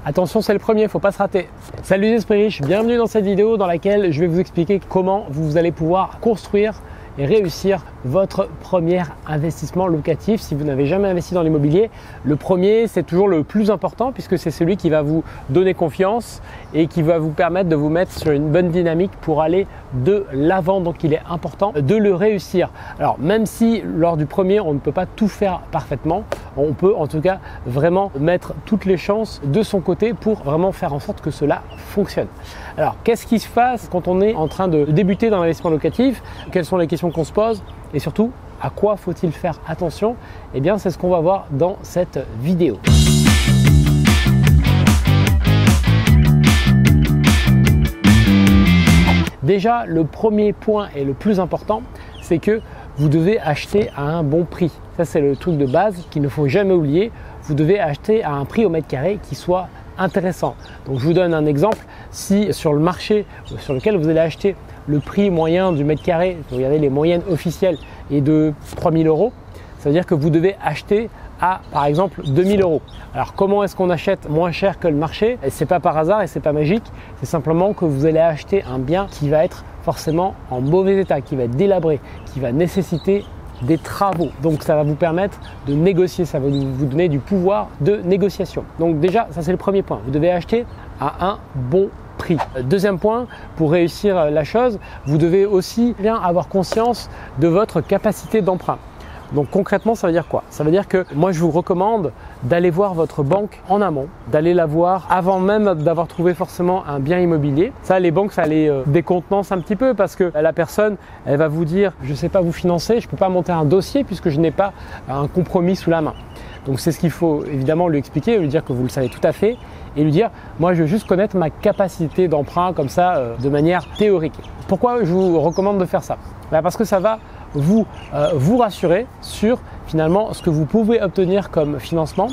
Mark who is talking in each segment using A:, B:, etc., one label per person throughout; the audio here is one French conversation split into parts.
A: Attention, c'est le premier, il ne faut pas se rater. Salut les esprits riches, bienvenue dans cette vidéo dans laquelle je vais vous expliquer comment vous allez pouvoir construire et réussir votre premier investissement locatif. Si vous n'avez jamais investi dans l'immobilier, le premier, c'est toujours le plus important puisque c'est celui qui va vous donner confiance et qui va vous permettre de vous mettre sur une bonne dynamique pour aller de l'avant. Donc il est important de le réussir. Alors même si lors du premier, on ne peut pas tout faire parfaitement, on peut en tout cas vraiment mettre toutes les chances de son côté pour vraiment faire en sorte que cela fonctionne. Alors qu'est-ce qui se passe quand on est en train de débuter dans l'investissement locatif? Quelles sont les questions qu'on se pose et surtout à quoi faut-il faire attention? Eh bien c'est ce qu'on va voir dans cette vidéo. Déjà, le premier point et le plus important, c'est que vous devez acheter à un bon prix. Ça, c'est le truc de base qu'il ne faut jamais oublier. Vous devez acheter à un prix au mètre carré qui soit intéressant. Donc, je vous donne un exemple. Si sur le marché sur lequel vous allez acheter, le prix moyen du mètre carré, regardez les moyennes officielles, est de 3 000 €, ça veut dire que vous devez acheter à par exemple 2 000 €. Alors comment est-ce qu'on achète moins cher que le marché? Et c'est pas par hasard et c'est pas magique, c'est simplement que vous allez acheter un bien qui va être forcément en mauvais état, qui va être délabré, qui va nécessiter des travaux. Donc ça va vous permettre de négocier, ça va vous donner du pouvoir de négociation. Donc déjà, ça c'est le premier point, vous devez acheter à un bon prix. Deuxième point, pour réussir la chose, vous devez aussi bien avoir conscience de votre capacité d'emprunt. Donc concrètement, ça veut dire quoi? Ça veut dire que moi, je vous recommande d'aller voir votre banque en amont, d'aller la voir avant même d'avoir trouvé forcément un bien immobilier. Ça, les banques, ça les décontenance un petit peu parce que la personne, elle va vous dire « je ne sais pas vous financer, je ne peux pas monter un dossier puisque je n'ai pas un compromis sous la main ». Donc c'est ce qu'il faut évidemment lui expliquer, lui dire que vous le savez tout à fait et lui dire « moi, je veux juste connaître ma capacité d'emprunt comme ça de manière théorique ». Pourquoi je vous recommande de faire ça? Parce que ça va vous rassurer sur finalement ce que vous pouvez obtenir comme financement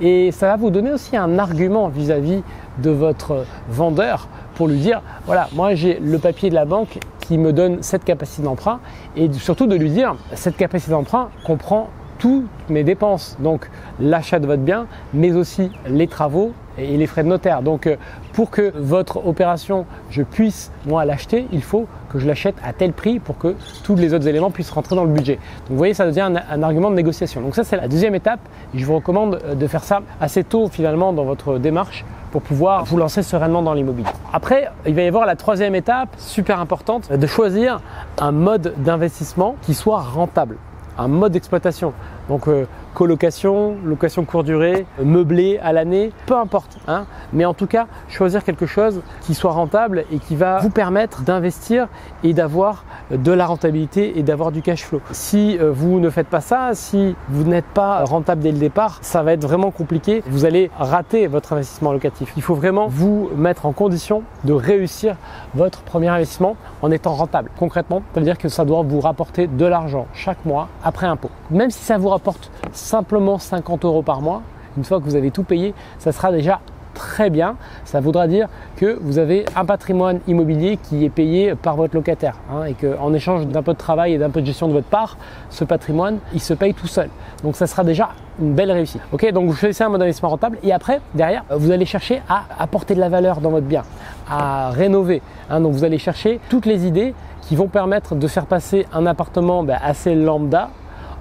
A: et ça va vous donner aussi un argument vis-à-vis de votre vendeur pour lui dire voilà, moi j'ai le papier de la banque qui me donne cette capacité d'emprunt et surtout de lui dire cette capacité d'emprunt comprend toutes mes dépenses, donc l'achat de votre bien mais aussi les travaux et les frais de notaire. Donc pour que votre opération, je puisse moi l'acheter, il faut que je l'achète à tel prix pour que tous les autres éléments puissent rentrer dans le budget. Donc vous voyez, ça devient un argument de négociation. Donc ça, c'est la deuxième étape et je vous recommande de faire ça assez tôt finalement dans votre démarche pour pouvoir vous lancer sereinement dans l'immobilier. Après, il va y avoir la troisième étape, super importante, de choisir un mode d'investissement qui soit rentable, un mode d'exploitation. Donc colocation, location courte durée, meublé à l'année, peu importe. Mais en tout cas, choisir quelque chose qui soit rentable et qui va vous permettre d'investir et d'avoir de la rentabilité et d'avoir du cash flow. Si vous ne faites pas ça, si vous n'êtes pas rentable dès le départ, ça va être vraiment compliqué. Vous allez rater votre investissement locatif. Il faut vraiment vous mettre en condition de réussir votre premier investissement en étant rentable. Concrètement, ça veut dire que ça doit vous rapporter de l'argent chaque mois après impôt. Même si ça vous rapporte simplement 50 € par mois, une fois que vous avez tout payé, ça sera déjà très bien. Ça voudra dire que vous avez un patrimoine immobilier qui est payé par votre locataire et qu'en échange d'un peu de travail et d'un peu de gestion de votre part, ce patrimoine, il se paye tout seul. Donc ça sera déjà une belle réussite. Ok, donc vous choisissez un mode d'investissement rentable et après, derrière, vous allez chercher à apporter de la valeur dans votre bien, à rénover. Donc vous allez chercher toutes les idées qui vont permettre de faire passer un appartement assez lambda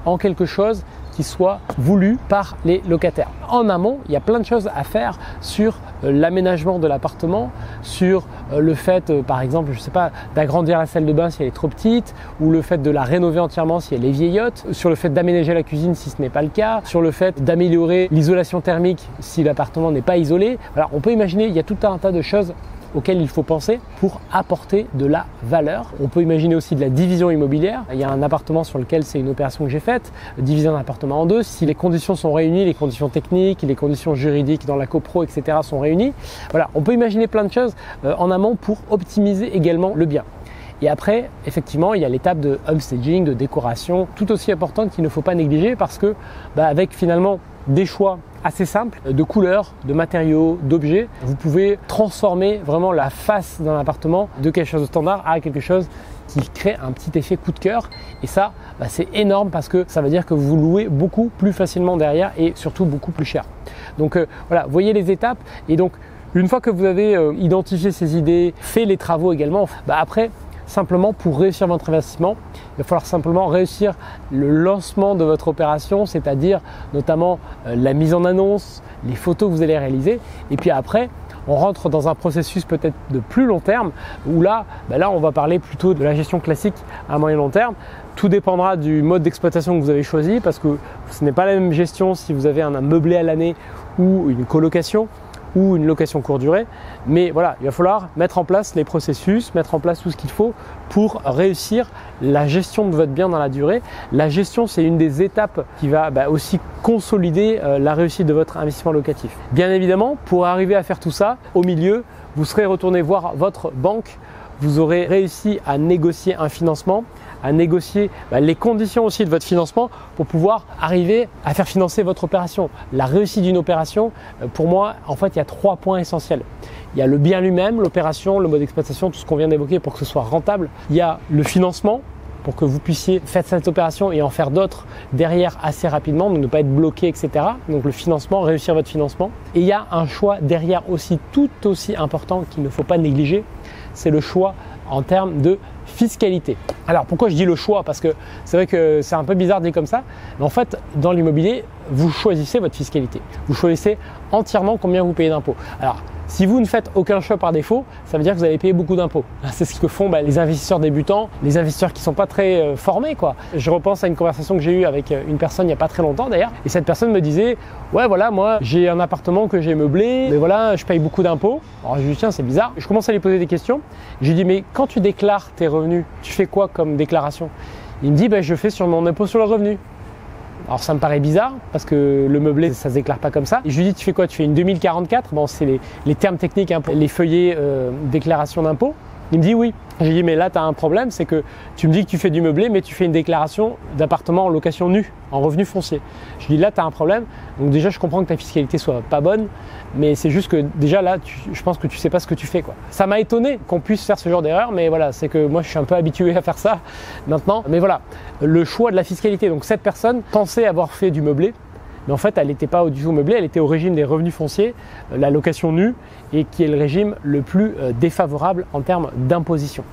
A: en quelque chose qui soit voulu par les locataires. En amont, il y a plein de choses à faire sur l'aménagement de l'appartement, sur le fait, par exemple, je sais pas, d'agrandir la salle de bain si elle est trop petite, ou le fait de la rénover entièrement si elle est vieillotte, sur le fait d'aménager la cuisine si ce n'est pas le cas, sur le fait d'améliorer l'isolation thermique si l'appartement n'est pas isolé. Alors, on peut imaginer, il y a tout un tas de choses auxquels il faut penser pour apporter de la valeur. On peut imaginer aussi de la division immobilière. Il y a un appartement sur lequel c'est une opération que j'ai faite, diviser un appartement en deux. Si les conditions sont réunies, les conditions techniques, les conditions juridiques dans la copro, etc. sont réunies, voilà, on peut imaginer plein de choses en amont pour optimiser également le bien. Et après, effectivement, il y a l'étape de homestaging, de décoration, tout aussi importante qu'il ne faut pas négliger parce que avec finalement des choix assez simple de couleurs, de matériaux, d'objets. Vous pouvez transformer vraiment la face d'un appartement de quelque chose de standard à quelque chose qui crée un petit effet coup de cœur. Et ça, c'est énorme parce que ça veut dire que vous louez beaucoup plus facilement derrière et surtout beaucoup plus cher. Donc voilà, voyez les étapes. Et donc, une fois que vous avez identifié ces idées, fait les travaux également, après, simplement pour réussir votre investissement, il va falloir simplement réussir le lancement de votre opération, c'est-à-dire notamment la mise en annonce, les photos que vous allez réaliser. Et puis après, on rentre dans un processus peut-être de plus long terme où là, on va parler plutôt de la gestion classique à moyen long terme. Tout dépendra du mode d'exploitation que vous avez choisi parce que ce n'est pas la même gestion si vous avez un meublé à l'année ou une colocation ou une location courte durée. Mais voilà, il va falloir mettre en place les processus, mettre en place tout ce qu'il faut pour réussir la gestion de votre bien dans la durée. La gestion, c'est une des étapes qui va aussi consolider la réussite de votre investissement locatif. Bien évidemment, pour arriver à faire tout ça, au milieu, vous serez retourné voir votre banque, vous aurez réussi à négocier un financement, à négocier les conditions aussi de votre financement pour pouvoir arriver à faire financer votre opération. La réussite d'une opération, pour moi, en fait, il y a 3 points essentiels. Il y a le bien lui-même, l'opération, le mode d'exploitation, tout ce qu'on vient d'évoquer pour que ce soit rentable. Il y a le financement pour que vous puissiez faire cette opération et en faire d'autres derrière assez rapidement, donc ne pas être bloqué, etc. Donc le financement, réussir votre financement. Et il y a un choix derrière aussi tout aussi important qu'il ne faut pas négliger, c'est le choix en termes de fiscalité. Alors pourquoi je dis le choix? Parce que c'est vrai que c'est un peu bizarre dit comme ça, mais en fait dans l'immobilier, vous choisissez votre fiscalité. Vous choisissez entièrement combien vous payez d'impôts. Alors si vous ne faites aucun choix par défaut, ça veut dire que vous allez payer beaucoup d'impôts. C'est ce que font les investisseurs débutants, les investisseurs qui ne sont pas très formés, quoi. Je repense à une conversation que j'ai eue avec une personne il n'y a pas très longtemps d'ailleurs, et cette personne me disait « Ouais voilà, moi j'ai un appartement que j'ai meublé, mais voilà, je paye beaucoup d'impôts. » Alors je lui dis « Tiens, c'est bizarre. » Je commence à lui poser des questions. Je lui dis « Mais quand tu déclares tes revenus, tu fais quoi comme déclaration ?» Il me dit « Je fais sur mon impôt sur le revenu. » Alors ça me paraît bizarre parce que le meublé ça se déclare pas comme ça. Et je lui dis tu fais quoi? Tu fais une 2044? Bon c'est les termes techniques pour les feuillets déclaration d'impôt. Il me dit oui. J'ai dit mais là tu as un problème, c'est que tu me dis que tu fais du meublé mais tu fais une déclaration d'appartement en location nue, en revenu foncier. Je dis là tu as un problème. Donc déjà je comprends que ta fiscalité soit pas bonne, mais c'est juste que déjà là je pense que tu sais pas ce que tu fais, quoi. Ça m'a étonné qu'on puisse faire ce genre d'erreur, mais voilà, c'est que moi je suis un peu habitué à faire ça maintenant. Mais voilà, le choix de la fiscalité. Donc cette personne pensait avoir fait du meublé, mais en fait elle n'était pas du tout meublée, elle était au régime des revenus fonciers, la location nue, et qui est le régime le plus défavorable en termes d'imposition.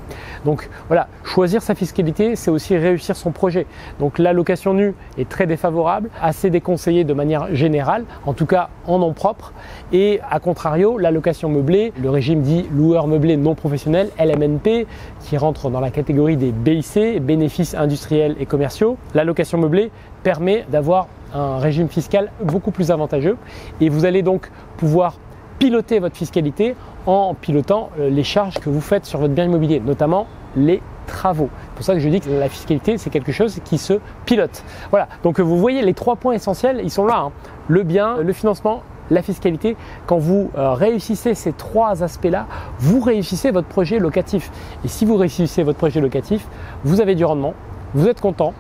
A: Donc voilà, choisir sa fiscalité, c'est aussi réussir son projet. Donc la location nue est très défavorable, assez déconseillée de manière générale, en tout cas en nom propre, et à contrario, la location meublée, le régime dit loueur meublé non professionnel, LMNP, qui rentre dans la catégorie des BIC, bénéfices industriels et commerciaux. La location meublée permet d'avoir un régime fiscal beaucoup plus avantageux et vous allez donc pouvoir piloter votre fiscalité en pilotant les charges que vous faites sur votre bien immobilier, notamment les travaux. C'est pour ça que je dis que la fiscalité, c'est quelque chose qui se pilote. Voilà, donc vous voyez les 3 points essentiels, ils sont là, hein. Le bien, le financement, la fiscalité. Quand vous réussissez ces 3 aspects-là, vous réussissez votre projet locatif. Et si vous réussissez votre projet locatif, vous avez du rendement, vous êtes content,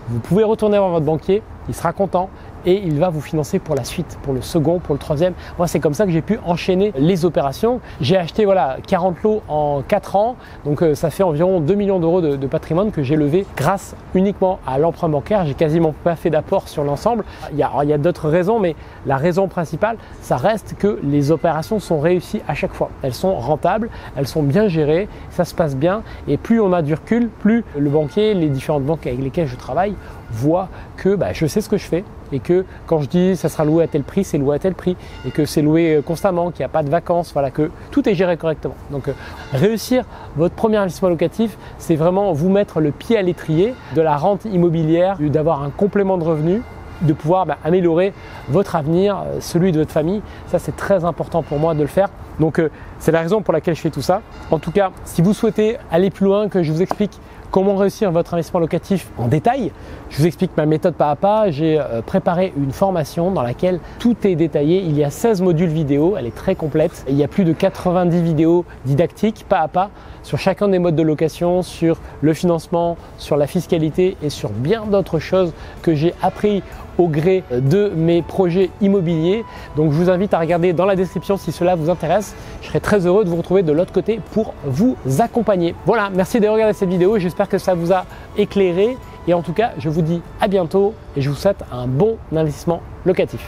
A: vous pouvez retourner voir votre banquier, il sera content et il va vous financer pour la suite, pour le second, pour le troisième. Moi, c'est comme ça que j'ai pu enchaîner les opérations. J'ai acheté 40 lots en 4 ans, donc ça fait environ 2 millions d'euros de patrimoine que j'ai levé grâce uniquement à l'emprunt bancaire. J'ai quasiment pas fait d'apport sur l'ensemble. Il y a d'autres raisons, mais la raison principale, ça reste que les opérations sont réussies à chaque fois. Elles sont rentables, elles sont bien gérées, ça se passe bien, et plus on a du recul, plus le banquier, les différentes banques avec lesquelles je travaille, voient que je sais ce que je fais et que quand je dis ça sera loué à tel prix, c'est loué à tel prix et que c'est loué constamment, qu'il n'y a pas de vacances, voilà, que tout est géré correctement. Donc réussir votre premier investissement locatif, c'est vraiment vous mettre le pied à l'étrier de la rente immobilière, d'avoir un complément de revenus, de pouvoir améliorer votre avenir, celui de votre famille. Ça, c'est très important pour moi de le faire. Donc c'est la raison pour laquelle je fais tout ça. En tout cas, si vous souhaitez aller plus loin, que je vous explique comment réussir votre investissement locatif en détail, je vous explique ma méthode pas à pas. J'ai préparé une formation dans laquelle tout est détaillé. Il y a 16 modules vidéo, elle est très complète. Il y a plus de 90 vidéos didactiques pas à pas sur chacun des modes de location, sur le financement, sur la fiscalité et sur bien d'autres choses que j'ai appris au gré de mes projets immobiliers. Donc je vous invite à regarder dans la description si cela vous intéresse. Je serai très heureux de vous retrouver de l'autre côté pour vous accompagner. Voilà, merci de regarder cette vidéo. J'espère que ça vous a éclairé. Et en tout cas, je vous dis à bientôt et je vous souhaite un bon investissement locatif.